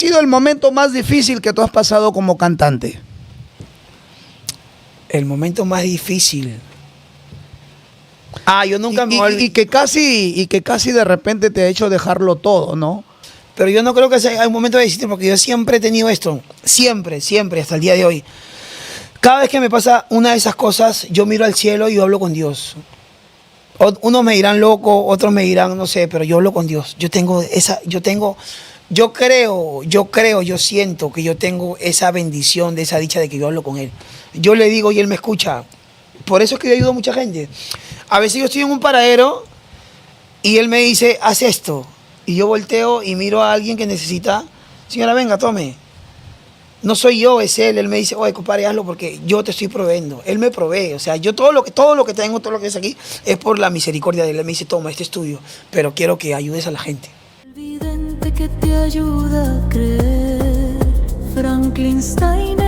¿Ha sido el momento más difícil que tú has pasado como cantante? El momento más difícil. Yo nunca me Y que casi de repente te ha hecho dejarlo todo, ¿no? Pero yo no creo que sea un momento difícil porque yo siempre he tenido esto. Siempre, siempre, hasta el día de hoy. Cada vez que me pasa una de esas cosas, yo miro al cielo y yo hablo con Dios. Unos me dirán loco, otros me dirán, no sé, pero yo hablo con Dios. Yo siento que yo tengo esa bendición, de esa dicha de que yo hablo con Él. Yo le digo y Él me escucha. Por eso es que yo ayudo a mucha gente. A veces yo estoy en un paradero y Él me dice, haz esto. Y yo volteo y miro a alguien que necesita, señora, venga, tome. No soy yo, es Él. Él me dice, oye, compadre, hazlo porque yo te estoy proveyendo. Él me provee. O sea, yo todo lo que tengo, todo lo que es aquí, es por la misericordia de Él. Él me dice, toma, este es tuyo, pero quiero que ayudes a la gente. El vidente que te ayuda a creer, Franklin Stein.